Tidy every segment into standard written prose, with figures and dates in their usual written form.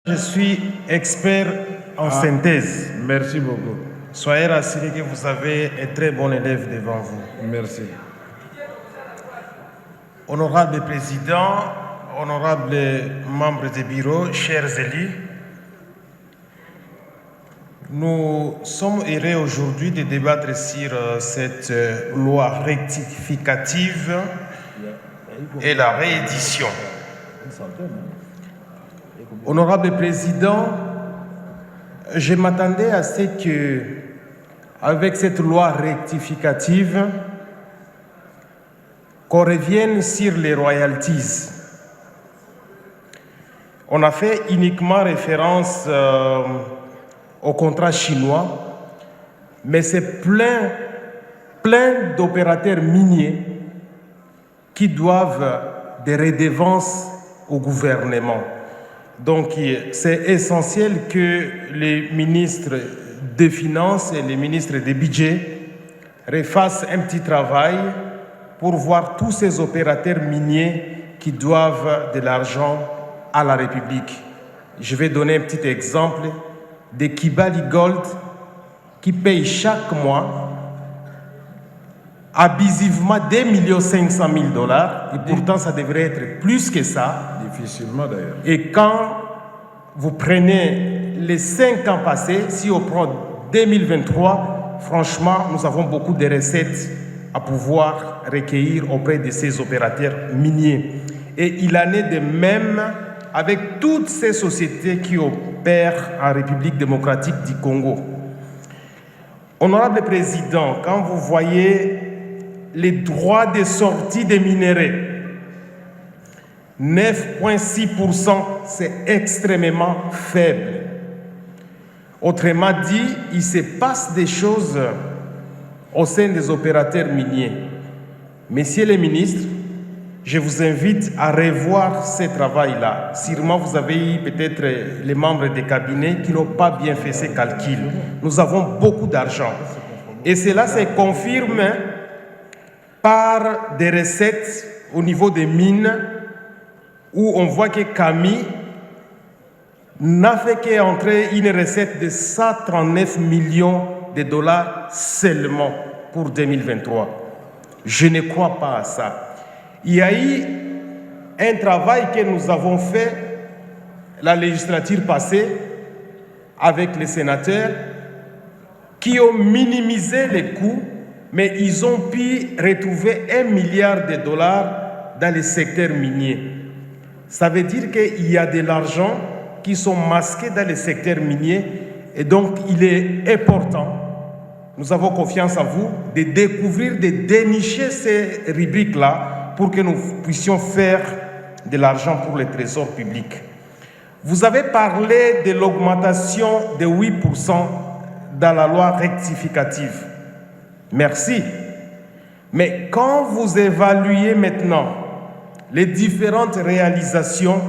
Je suis expert en synthèse. Merci beaucoup. Soyez rassurés que vous avez un très bon élève devant vous. Merci. Honorable Président, honorables membres du bureau, chers élus, nous sommes heureux aujourd'hui de débattre sur cette loi rectificative et la réédition. Honorable Président, je m'attendais à ce que, avec cette loi rectificative, qu'on revienne sur les royalties. On a fait uniquement référence au contrat chinois, mais c'est plein d'opérateurs miniers qui doivent des redevances au gouvernement. Donc, c'est essentiel que les ministres des Finances et les ministres des Budgets refassent un petit travail pour voir tous ces opérateurs miniers qui doivent de l'argent à la République. Je vais donner un petit exemple de Kibali Gold qui paye chaque mois abusivement 2 500 000 $, et pourtant ça devrait être plus que ça. Difficilement d'ailleurs. Et quand vous prenez les 5 ans passés, si on prend 2023, franchement, nous avons beaucoup de recettes à pouvoir recueillir auprès de ces opérateurs miniers. Et il en est de même avec toutes ces sociétés qui opèrent en République démocratique du Congo. Honorable Président, quand vous voyez les droits de sortie des minéraux, 9,6%, c'est extrêmement faible. Autrement dit, il se passe des choses au sein des opérateurs miniers. Messieurs les ministres, je vous invite à revoir ce travail-là. Sûrement, vous avez eu peut-être les membres des cabinets qui n'ont pas bien fait ces calculs. Nous avons beaucoup d'argent. Et cela se confirme par des recettes au niveau des mines où on voit que Camille n'a fait qu'entrer une recette de 139 millions de $, seulement pour 2023. Je ne crois pas à ça. Il y a eu un travail que nous avons fait la législature passée avec les sénateurs qui ont minimisé les coûts, mais ils ont pu retrouver 1 milliard de $, dans le secteur minier. Ça veut dire qu'il y a de l'argent qui sont masqués dans le secteur minier, et donc il est important, nous avons confiance en vous, de découvrir, de dénicher ces rubriques-là pour que nous puissions faire de l'argent pour le trésor public. Vous avez parlé de l'augmentation de 8% dans la loi rectificative. Merci. Mais quand vous évaluez maintenant les différentes réalisations,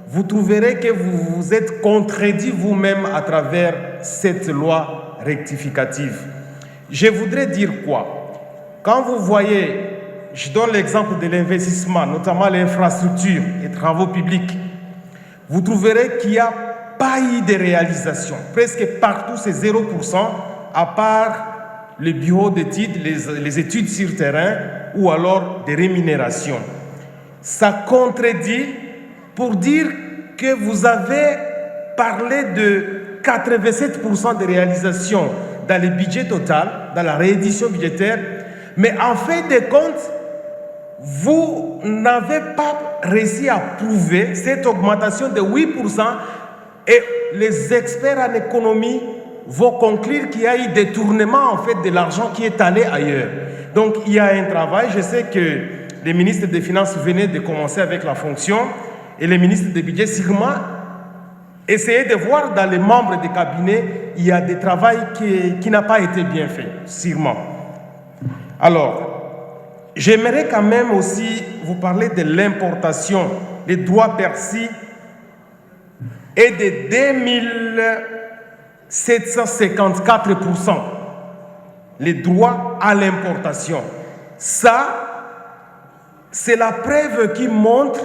vous trouverez que vous vous êtes contredit vous-même à travers cette loi rectificative. Je voudrais dire quoi? Quand vous voyez, je donne l'exemple de l'investissement, notamment l'infrastructure et travaux publics, vous trouverez qu'il n'y a pas eu de réalisation. Presque partout, c'est 0%, à part les bureaux d'études, les études sur terrain ou alors des rémunérations. Ça contredit pour dire que vous avez parlé de 87% de réalisation dans le budget total, dans la réédition budgétaire, mais en fin de compte, vous n'avez pas réussi à prouver cette augmentation de 8% et les experts en économie vont conclure qu'il y a eu détournement en fait de l'argent qui est allé ailleurs. Donc il y a un travail, je sais que les ministres des Finances venaient de commencer avec la fonction et les ministres des Budgets, sûrement, essayez de voir dans les membres des cabinets, il y a des travaux qui n'ont pas été bien fait, sûrement. Alors, j'aimerais quand même aussi vous parler de l'importation des droits perçus et de 2754%, les droits à l'importation. Ça, c'est la preuve qui montre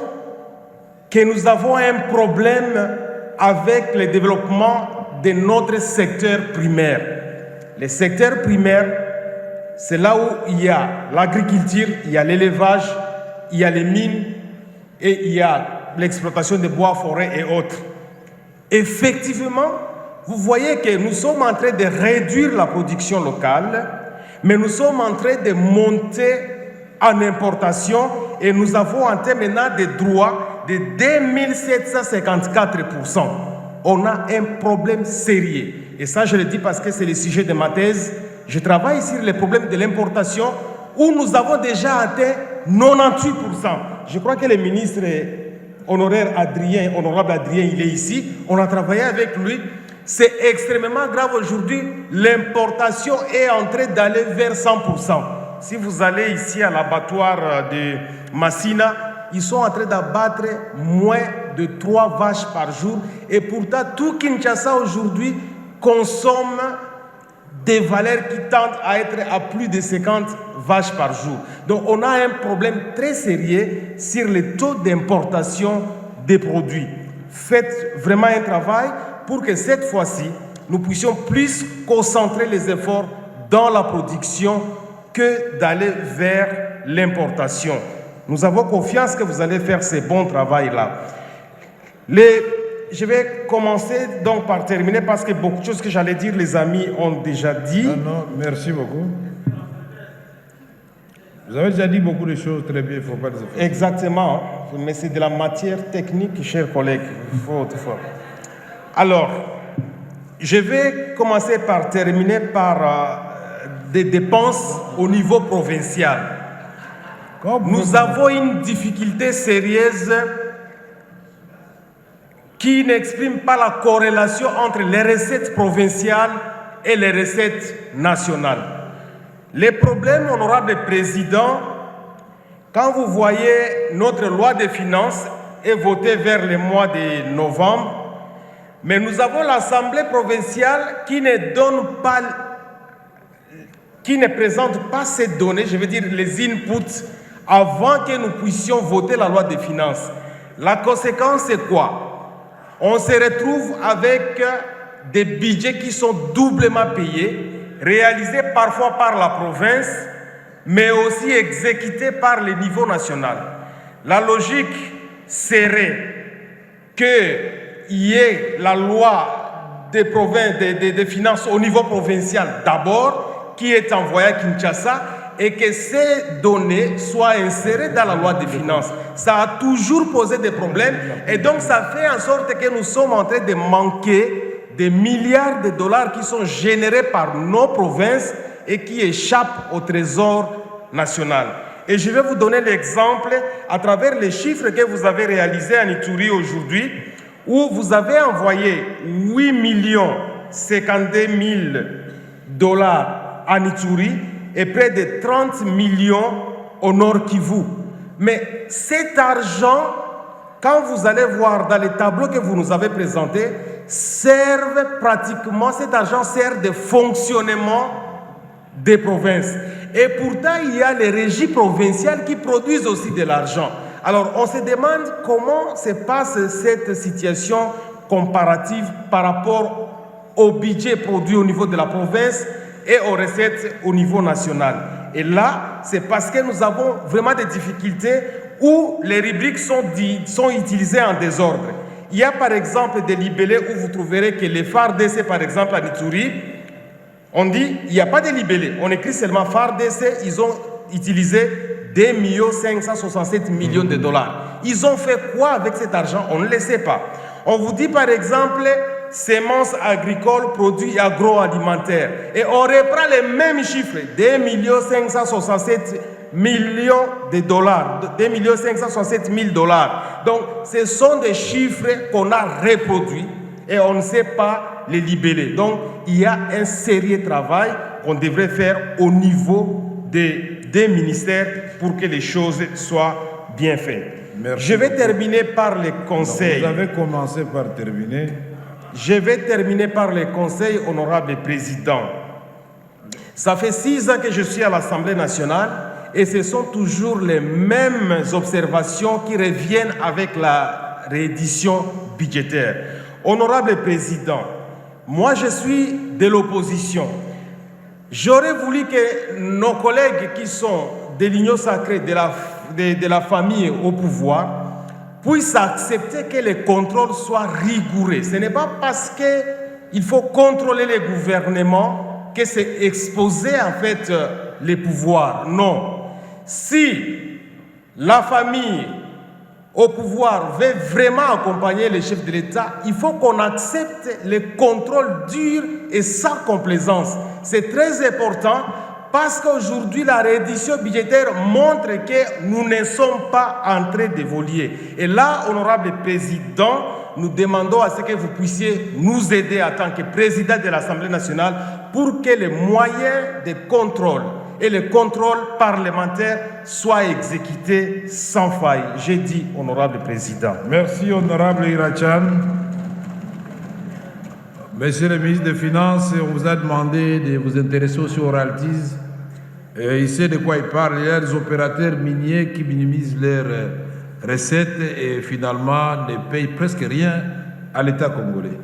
que nous avons un problème avec le développement de notre secteur primaire. Le secteur primaire, c'est là où il y a l'agriculture, il y a l'élevage, il y a les mines et il y a l'exploitation des bois, forêts et autres. Effectivement, vous voyez que nous sommes en train de réduire la production locale, mais nous sommes en train de monter en importation et nous avons en termes maintenant des droits de 2754%. On a un problème sérieux. Et ça, je le dis parce que c'est le sujet de ma thèse. Je travaille sur les problèmes de l'importation où nous avons déjà atteint 98%. Je crois que le ministre honorable Adrien, il est ici. On a travaillé avec lui. C'est extrêmement grave aujourd'hui. L'importation est en train d'aller vers 100%. Si vous allez ici à l'abattoir de Massina, ils sont en train d'abattre moins de 3 vaches par jour. Et pourtant, tout Kinshasa aujourd'hui consomme des valeurs qui tendent à être à plus de 50 vaches par jour. Donc on a un problème très sérieux sur les taux d'importation des produits. Faites vraiment un travail pour que cette fois-ci, nous puissions plus concentrer les efforts dans la production que d'aller vers l'importation. Nous avons confiance que vous allez faire ce bon travail-là. Je vais commencer donc par terminer parce que beaucoup de choses que j'allais dire, les amis ont déjà dit. Non, merci beaucoup. Vous avez déjà dit beaucoup de choses très bien, il ne faut pas les effacer. Exactement, mais c'est de la matière technique, chers collègues. Alors, je vais commencer par terminer par des dépenses au niveau provincial. Nous avons une difficulté sérieuse qui n'exprime pas la corrélation entre les recettes provinciales et les recettes nationales. Les problèmes, honorable président, quand vous voyez notre loi de finances est votée vers le mois de novembre, mais nous avons l'Assemblée provinciale qui ne présente pas ces données, je veux dire les inputs, avant que nous puissions voter la loi de finances. La conséquence, c'est quoi? On se retrouve avec des budgets qui sont doublement payés, réalisés parfois par la province, mais aussi exécutés par le niveau national. La logique serait qu'il y ait la loi des finances au niveau provincial d'abord, qui est envoyée à Kinshasa, et que ces données soient insérées dans la loi des finances. Ça a toujours posé des problèmes et donc ça fait en sorte que nous sommes en train de manquer des milliards de dollars qui sont générés par nos provinces et qui échappent au trésor national. Et je vais vous donner l'exemple à travers les chiffres que vous avez réalisés à Ituri aujourd'hui, où vous avez envoyé 8 52 000 dollars à Ituri et près de 30 millions au Nord Kivu. Mais cet argent, quand vous allez voir dans les tableaux que vous nous avez présentés, cet argent sert de fonctionnement des provinces. Et pourtant, il y a les régies provinciales qui produisent aussi de l'argent. Alors, on se demande comment se passe cette situation comparative par rapport au budget produit au niveau de la province et aux recettes au niveau national. Et là, c'est parce que nous avons vraiment des difficultés où les rubriques sont utilisées en désordre. Il y a par exemple des libellés où vous trouverez que les FARDC, par exemple à Ituri, on dit il n'y a pas de libellés. On écrit seulement FARDC, ils ont utilisé 2 567 millions de dollars. Ils ont fait quoi avec cet argent? On ne le sait pas. On vous dit par exemple semences agricoles, produits agroalimentaires. Et on reprend les mêmes chiffres, 2 567 millions de dollars, 2 567 000 dollars. Donc, ce sont des chiffres qu'on a reproduits et on ne sait pas les libeller. Donc, il y a un sérieux travail qu'on devrait faire au niveau des ministères pour que les choses soient bien faites. Merci. Je vais terminer par les conseils. Vous avez commencé par terminer. Je vais terminer par les conseils, honorable président. Ça fait 6 ans que je suis à l'Assemblée nationale et ce sont toujours les mêmes observations qui reviennent avec la réédition budgétaire. Honorable Président, moi je suis de l'opposition. J'aurais voulu que nos collègues qui sont de l'Union sacrée de la famille au pouvoir puissent accepter que les contrôles soient rigoureux. Ce n'est pas parce qu'il faut contrôler les gouvernements que c'est exposer en fait les pouvoirs. Non. Si la famille au pouvoir veut vraiment accompagner les chefs de l'État, il faut qu'on accepte les contrôles durs et sans complaisance. C'est très important parce qu'aujourd'hui, la reddition budgétaire montre que nous ne sommes pas en train d'évoluer. Et là, honorable Président, nous demandons à ce que vous puissiez nous aider en tant que Président de l'Assemblée nationale pour que les moyens de contrôle et le contrôle parlementaire soit exécuté sans faille. J'ai dit, honorable Président. Merci, honorable Irachan. Monsieur le ministre des Finances, on vous a demandé de vous intéresser aussi aux royalties. Il sait de quoi il parle. Il y a des opérateurs miniers qui minimisent leurs recettes et finalement ne payent presque rien à l'État congolais.